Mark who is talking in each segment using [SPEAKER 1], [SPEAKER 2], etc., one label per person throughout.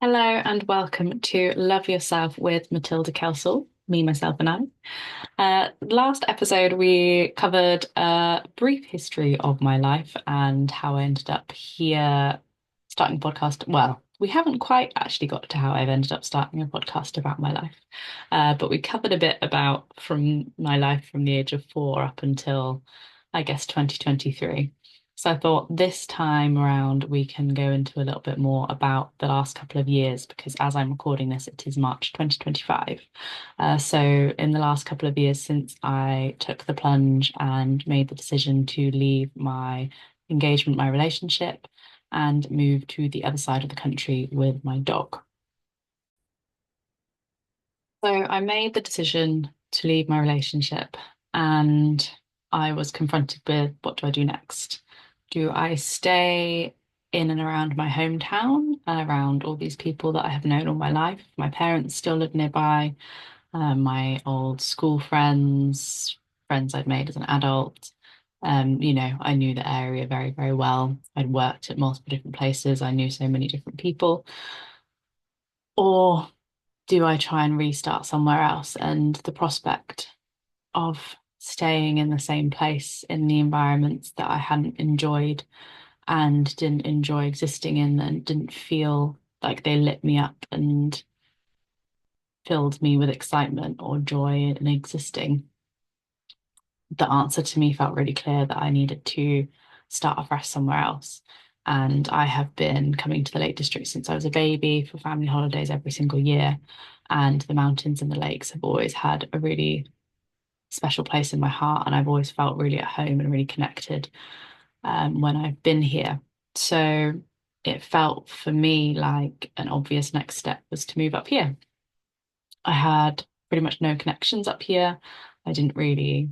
[SPEAKER 1] Hello and welcome to Love Yourself with Matilda Kelsall, me, myself, and I. Last episode, we covered a brief history of my life and how I ended up here starting a podcast. Well, we haven't quite actually got to how I've ended up starting a podcast about my life, but we covered a bit about from my life from the age of 4 up until, I guess, 2023. So I thought this time around we can go into a little bit more about the last couple of years because as I'm recording this, it is March 2025. So in the last couple of years since I took the plunge and made the decision to leave my engagement, my relationship, and move to the other side of the country with my dog. So I made the decision to leave my relationship and I was confronted with what do I do next? Do I stay in and around my hometown, around all these people that I have known all my life? My parents still live nearby, my old school friends, friends I'd made as an adult. I knew the area very, very well. I'd worked at multiple different places. I knew so many different people. Or do I try and restart somewhere else? And the prospect of staying in the same place in the environments that I hadn't enjoyed and didn't enjoy existing in and didn't feel like they lit me up and filled me with excitement or joy in existing. The answer to me felt really clear that I needed to start afresh somewhere else. And I have been coming to the Lake District since I was a baby for family holidays every single year. And the mountains and the lakes have always had a really special place in my heart. And I've always felt really at home and really connected when I've been here. So it felt for me like an obvious next step was to move up here. I had pretty much no connections up here. I didn't really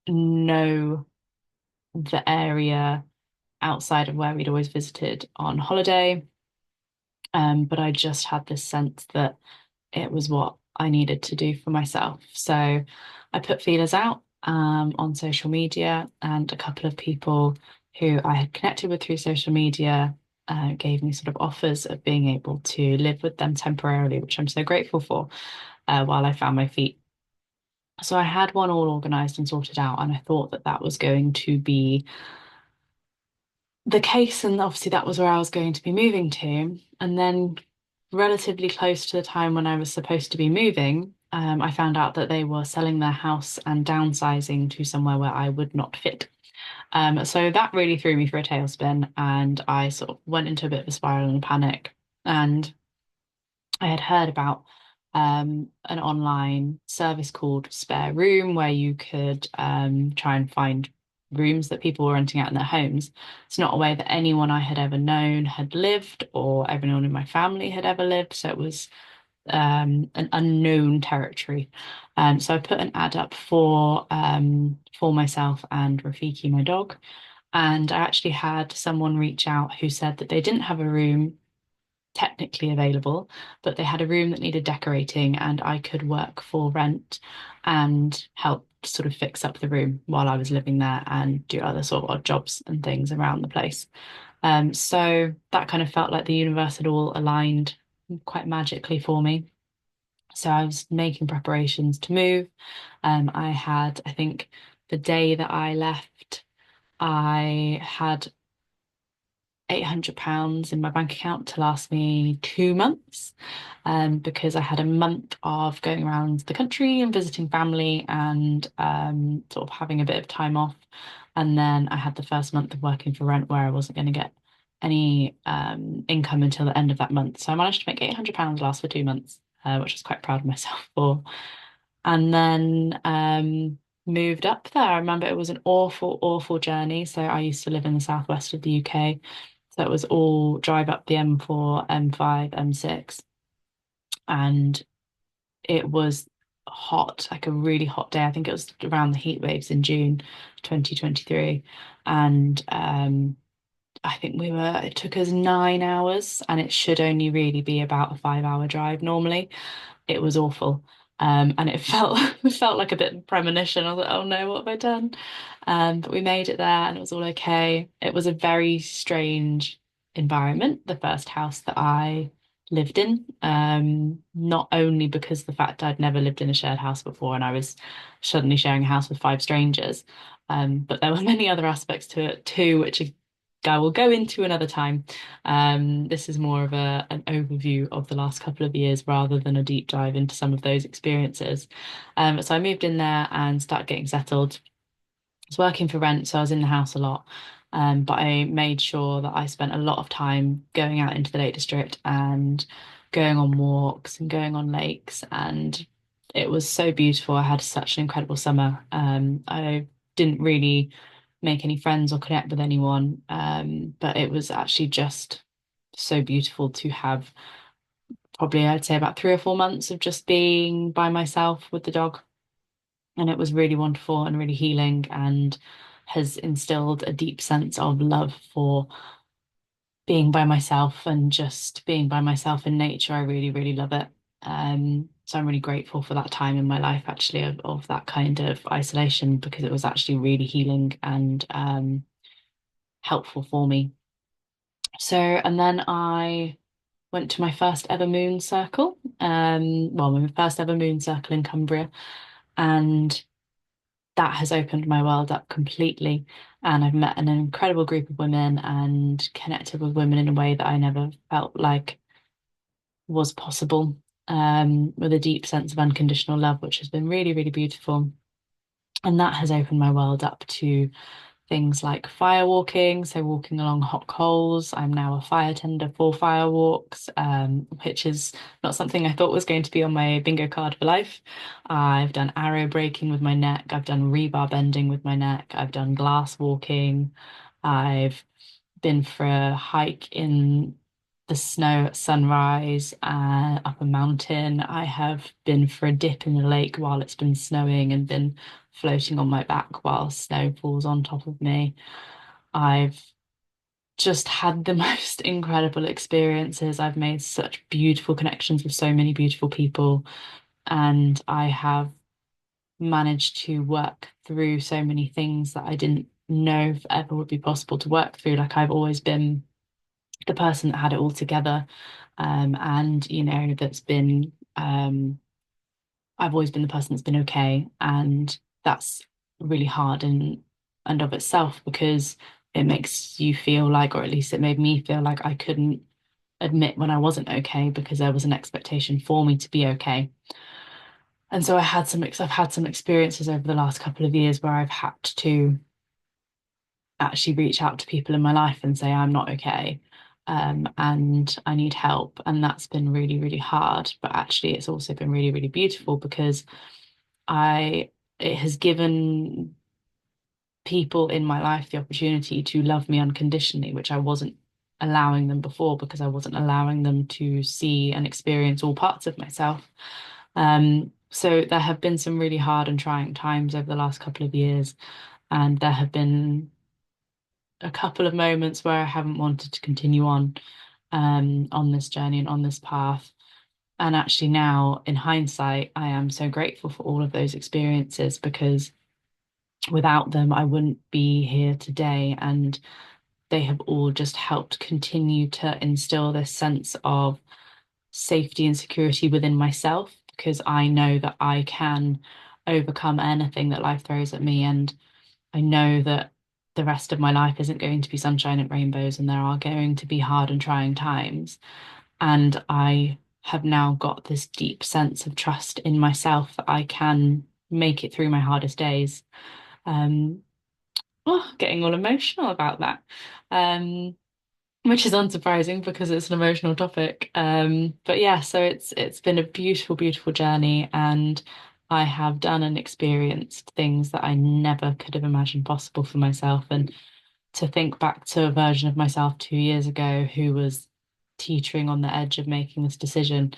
[SPEAKER 1] know the area outside of where we'd always visited on holiday. But I just had this sense that it was what I needed to do for myself. So I put feelers out on social media, and a couple of people who I had connected with through social media gave me sort of offers of being able to live with them temporarily, which I'm so grateful for while I found my feet. So I had one all organized and sorted out, and I thought that that was going to be the case, and obviously that was where I was going to be moving to. And then, relatively close to the time when I was supposed to be moving, I found out that they were selling their house and downsizing to somewhere where I would not fit. So that really threw me for a tailspin, and I sort of went into a bit of a spiral and a panic. And I had heard about an online service called Spare Room where you could try and find rooms that people were renting out in their homes. It's not a way that anyone I had ever known had lived or everyone in my family had ever lived. So it was an unknown territory. So I put an ad up for myself and Rafiki, my dog. And I actually had someone reach out who said that they didn't have a room technically available, but they had a room that needed decorating, and I could work for rent and help sort of fix up the room while I was living there and do other sort of odd jobs and things around the place. So that kind of felt like the universe had all aligned quite magically for me. So I was making preparations to move. I had, I think, the day that I left, I had £800 in my bank account to last me 2 months, because I had a month of going around the country and visiting family and sort of having a bit of time off. And then I had the first month of working for rent where I wasn't going to get any income until the end of that month. So I managed to make £800 last for 2 months, which I was quite proud of myself for. And then moved up there. I remember it was an awful, awful journey. So I used to live in the southwest of the UK. So it was all drive up the M4, M5, M6. And it was hot, like a really hot day. I think it was around the heat waves in June 2023. And I think it took us 9 hours, and it should only really be about a 5 hour drive normally. It was awful. And it felt it felt like a bit of a premonition. I was like, oh no, what have I done? But we made it there and it was all okay. It was a very strange environment, the first house that I lived in. Not only because the fact I'd never lived in a shared house before and I was suddenly sharing a house with five strangers, but there were many other aspects to it too, which I will go into another time. This is more of an overview of the last couple of years rather than a deep dive into some of those experiences. So I moved in there and started getting settled. Was working for rent, so I was in the house a lot. But I made sure that I spent a lot of time going out into the Lake District and going on walks and going on lakes. And it was so beautiful. I had such an incredible summer. I didn't really make any friends or connect with anyone, but it was actually just so beautiful to have probably, I'd say, about 3 or 4 months of just being by myself with the dog. And it was really wonderful and really healing and has instilled a deep sense of love for being by myself and just being by myself in nature. I really, really love it. So I'm really grateful for that time in my life, actually, of that kind of isolation because it was actually really healing and helpful for me. So, and then I went to my first ever moon circle, well, my first ever moon circle in Cumbria, and that has opened my world up completely. And I've met an incredible group of women and connected with women in a way that I never felt like was possible, with a deep sense of unconditional love, which has been really, really beautiful. And that has opened my world up to things like fire walking, so walking along hot coals. I'm now a fire tender for fire walks, which is not something I thought was going to be on my bingo card for life. I've done arrow breaking with my neck. I've done rebar bending with my neck. I've done glass walking. I've been for a hike in the snow at sunrise up a mountain. I have been for a dip in the lake while it's been snowing and been floating on my back while snow falls on top of me. I've just had the most incredible experiences. I've made such beautiful connections with so many beautiful people, and I have managed to work through so many things that I didn't know if ever would be possible to work through. Like I've always been the person that had it all together, and that's been I've always been the person that's been okay, and that's really hard in and of itself because it makes you feel like, or at least it made me feel like I couldn't admit when I wasn't okay because there was an expectation for me to be okay. And so I've had some experiences over the last couple of years where I've had to actually reach out to people in my life and say I'm not okay, and I need help. And that's been really, really hard. But actually, it's also been really, really beautiful because I it has given people in my life the opportunity to love me unconditionally, which I wasn't allowing them before because I wasn't allowing them to see and experience all parts of myself. So there have been some really hard and trying times over the last couple of years, and there have been a couple of moments where I haven't wanted to continue on this journey and on this path. And actually now, in hindsight, I am so grateful for all of those experiences because without them, I wouldn't be here today. And they have all just helped continue to instill this sense of safety and security within myself because I know that I can overcome anything that life throws at me. And I know that the rest of my life isn't going to be sunshine and rainbows, and there are going to be hard and trying times. And I have now got this deep sense of trust in myself that I can make it through my hardest days. Um, Getting all emotional about that. Um, which is unsurprising because it's an emotional topic. But yeah, so it's been a beautiful, beautiful journey, and I have done and experienced things that I never could have imagined possible for myself. And to think back to a version of myself 2 years ago who was teetering on the edge of making this decision,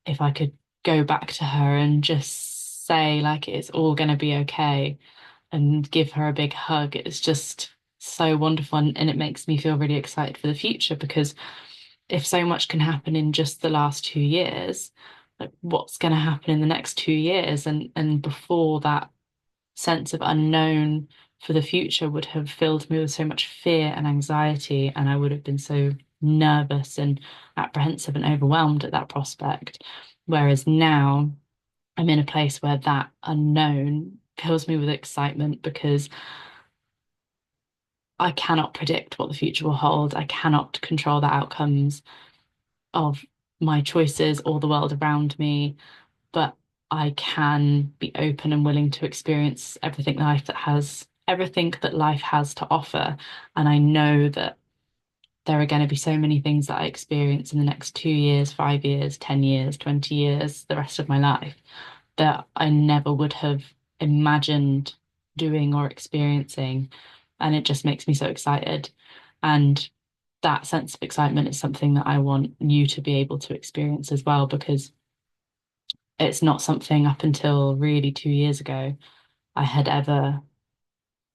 [SPEAKER 1] if I could go back to her and just say like it's all going to be okay and give her a big hug. It's just so wonderful, and it makes me feel really excited for the future because if so much can happen in just the last 2 years, like what's going to happen in the next 2 years? And before that sense of unknown for the future would have filled me with so much fear and anxiety, and I would have been so nervous and apprehensive and overwhelmed at that prospect. Whereas now I'm in a place where that unknown fills me with excitement because I cannot predict what the future will hold. I cannot control the outcomes of my choices or the world around me, but I can be open and willing to experience everything that life has to offer. And I know that there are going to be so many things that I experience in the next 2 years, 5 years, 10 years, 20 years, the rest of my life that I never would have imagined doing or experiencing. And it just makes me so excited. And that sense of excitement is something that I want you to be able to experience as well, because it's not something up until really 2 years ago I had ever,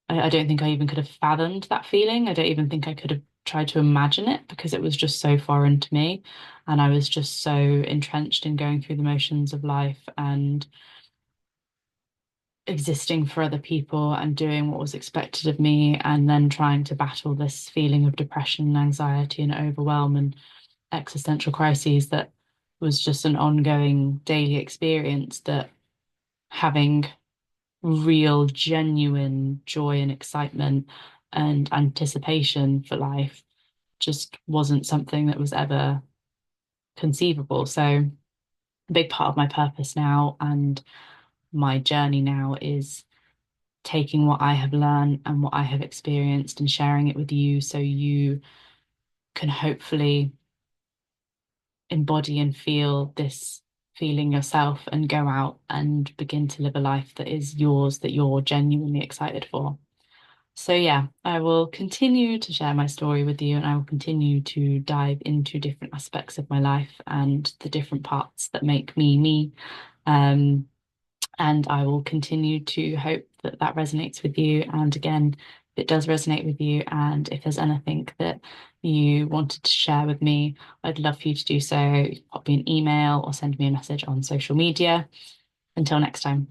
[SPEAKER 1] I don't think I even could have fathomed that feeling. I don't even think I could have tried to imagine it because it was just so foreign to me. And I was just so entrenched in going through the motions of life and existing for other people and doing what was expected of me, and then trying to battle this feeling of depression and anxiety and overwhelm and existential crises that was just an ongoing daily experience, that having real, genuine joy and excitement and anticipation for life just wasn't something that was ever conceivable. So, a big part of my purpose now and my journey now is taking what I have learned and what I have experienced and sharing it with you so you can hopefully embody and feel this feeling yourself and go out and begin to live a life that is yours, that you're genuinely excited for. So, yeah, I will continue to share my story with you and I will continue to dive into different aspects of my life and the different parts that make me me. Um, and I will continue to hope that that resonates with you. And again, if it does resonate with you, and if there's anything that you wanted to share with me, I'd love for you to do so. Pop me an email or send me a message on social media. Until next time.